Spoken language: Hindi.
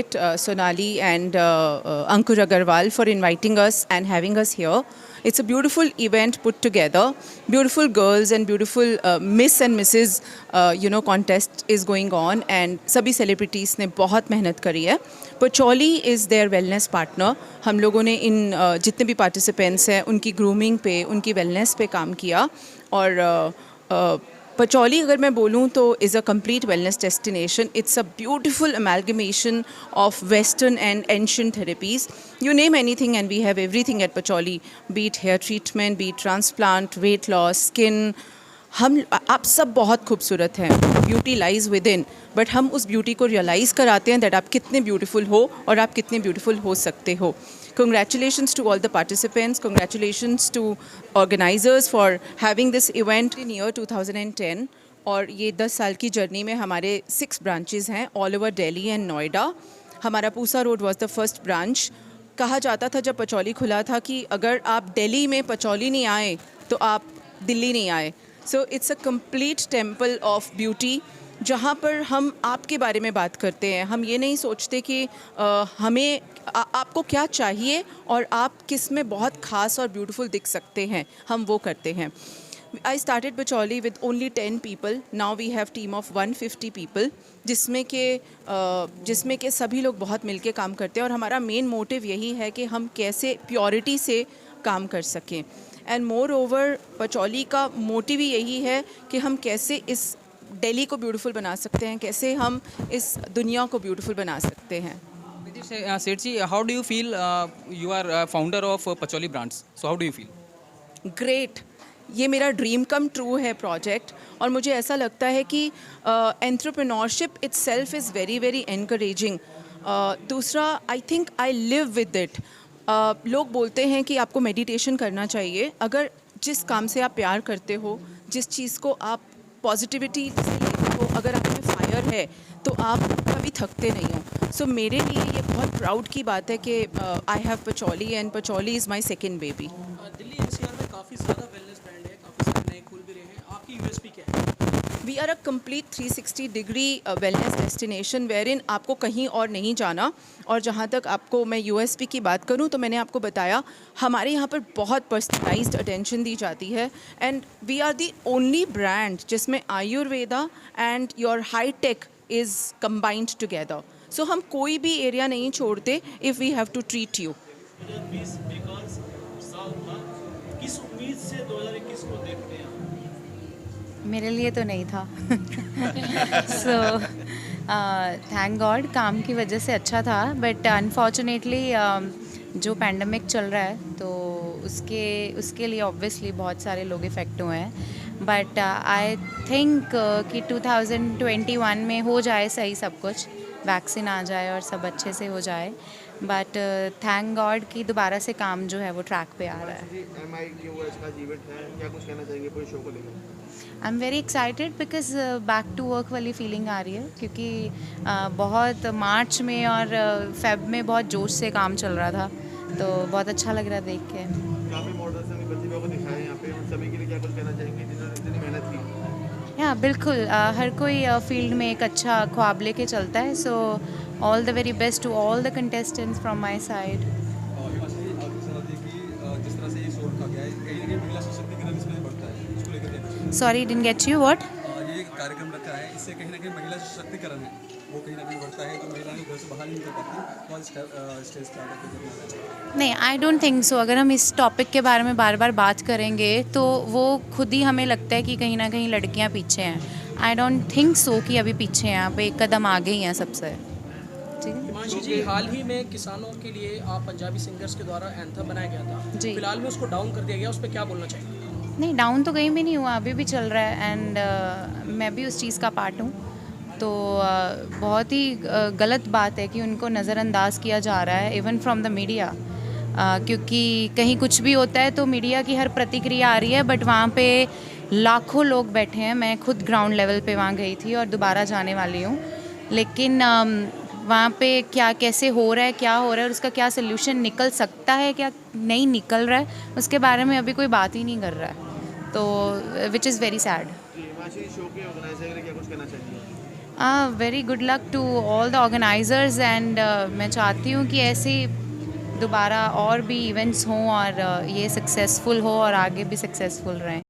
congratulate Sonali and Ankur Agarwal for inviting us and having us here. It's a beautiful event put together. Beautiful girls and beautiful Miss and Mrs. Contest is going on, and सभी celebrities ने बहुत मेहनत करी है. Pacholi is their wellness partner. हम लोगों ने इन जितने भी participants हैं उनकी grooming पे, उनकी wellness पे काम किया. और Pacholi, अगर मैं बोलूँ तो is a complete wellness destination. It's a beautiful amalgamation of Western and ancient therapies. You name anything and we have everything at Pacholi. Be it hair treatment, be it transplant, weight loss, skin. आप सब बहुत खूबसूरत हैं. Beauty lies within. बट हम उस ब्यूटी को रियलाइज़ कराते हैं दैट आप कितने ब्यूटीफुल हो और आप कितने ब्यूटीफुल हो सकते हो. Congratulations to all the participants. Congratulations to organizers for having this event in year 2010. और ये 10 साल की जर्नी में हमारे 6 ब्रांचेस हैं all over Delhi and Noida. हमारा Pusa road was the first branch. कहा जाता था जब पचौली खुला था कि अगर आप दिल्ली में पचौली नहीं आए तो आप दिल्ली नहीं आए. So it's a complete temple of beauty जहाँ पर हम आपके बारे में बात करते हैं. हम ये नहीं सोचते कि हमें आपको क्या चाहिए और आप किस में बहुत ख़ास और ब्यूटीफुल दिख सकते हैं, हम वो करते हैं. I started Pacholi with only 10 people. Now we have team of 150 people, जिसमें के सभी लोग बहुत मिलके काम करते हैं. और हमारा मेन मोटिव यही है कि हम कैसे प्योरिटी से काम कर सकें. एंड मोर ओवर पचौली का मोटिव ही यही है कि हम कैसे इस दिल्ली को ब्यूटीफुल बना सकते हैं, कैसे हम इस दुनिया को ब्यूटीफुल बना सकते हैं. Seth ji, how do you feel? You are founder of Pacholi Brands. So how do you feel? Great. ये मेरा ड्रीम कम ट्रू है प्रोजेक्ट. और मुझे ऐसा लगता है कि entrepreneurship itself is very very encouraging. दूसरा, I think I live with it. लोग बोलते हैं कि आपको मेडिटेशन करना चाहिए. अगर जिस काम से आप प्यार करते हो, जिस चीज़ को आप पॉजिटिविटी से लेते हो, अगर आप में फायर है तो आप कभी थकते नहीं हो. सो मेरे लिए ये बहुत प्राउड की बात है कि I have Patchouli and Patchouli is my second baby. Delhi NCR में काफ़ी ज़्यादा वेलनेस ब्रांड है, काफ़ी सारे नए खुल भी रहे हैं. आपकी यूएसपी क्या है? We are a complete 360 degree wellness destination wherein आपको कहीं और नहीं जाना. और जहाँ तक आपको मैं यूएसपी की बात करूँ तो मैंने आपको बताया हमारे यहाँ पर बहुत पर्सनलाइज्ड अटेंशन दी जाती है. And we are the only brand जिसमें Ayurveda and your high tech is combined together. So हम कोई भी एरिया नहीं छोड़ते if we have to treat you. 2020 बेकार साल था. किस उम्मीद से 2021 को देखते हैं? मेरे लिए तो नहीं था. सो थैंक गॉड काम की वजह से अच्छा था. बट अनफॉर्चुनेटली जो पैंडमिक चल रहा है तो उसके लिए ऑब्वियसली बहुत सारे लोग इफ़ेक्ट हुए हैं. बट आई थिंक कि 2021 में हो जाए सही सब कुछ, वैक्सीन आ जाए और सब अच्छे से हो जाए. बट थैंक गॉड कि दोबारा से काम जो है वो ट्रैक पे आ रहा है. I am very excited because back to work वाली फीलिंग आ रही है. क्योंकि बहुत मार्च में और फेब में बहुत जोश से काम चल रहा था, तो बहुत अच्छा लग रहा है देख के. या बिल्कुल हर कोई फील्ड में एक अच्छा ख्वाब लेके चलता है. So all the very best to all the contestants from my side. Sorry didn't get you. What? ये कार्यक्रम रखा है, इससे कहीं ना कहीं महिला सशक्तिकरण है वो कहीं ना कहीं बढ़ता है. तो महिलाएं घर से बाहर नहीं निकल पाती और स्टेज स्टार्ट. नहीं, आई डोंट थिंक सो. अगर हम इस टॉपिक के बारे में बार बार बात करेंगे तो वो खुद ही हमें लगता है कि कहीं ना कहीं लड़कियां पीछे हैं. आई डोंट थिंक सो कि अभी पीछे हैं. आप एक कदम आगे ही हैं सबसे. ठीक है. हिमांशी जी, हाल ही में किसानों के लिए आप पंजाबी सिंगर्स के द्वारा एंथम बनाया गया था. जी. फिलहाल में उसको डाउन कर दिया गया, उस पर क्या बोलना चाहिए? नहीं, डाउन तो कहीं भी नहीं हुआ, अभी भी चल रहा है. एंड मैं भी उस चीज़ का पार्ट हूँ. तो बहुत ही गलत बात है कि उनको नज़रअंदाज किया जा रहा है इवन फ्रॉम द मीडिया. क्योंकि कहीं कुछ भी होता है तो मीडिया की हर प्रतिक्रिया आ रही है, बट वहाँ पे लाखों लोग बैठे हैं. मैं खुद ग्राउंड लेवल पे वहाँ गई थी और दोबारा जाने वाली हूँ. लेकिन वहाँ पे क्या कैसे हो रहा है, क्या हो रहा है और उसका क्या सल्यूशन निकल सकता है, क्या नहीं निकल रहा है, उसके बारे में अभी कोई बात ही नहीं कर रहा है. तो which is very sad. Very good luck to all the organisers and मैं चाहती हूँ कि ऐसे दोबारा और भी इवेंट्स हों और ये सक्सेसफुल हो और आगे भी सक्सेसफुल रहें.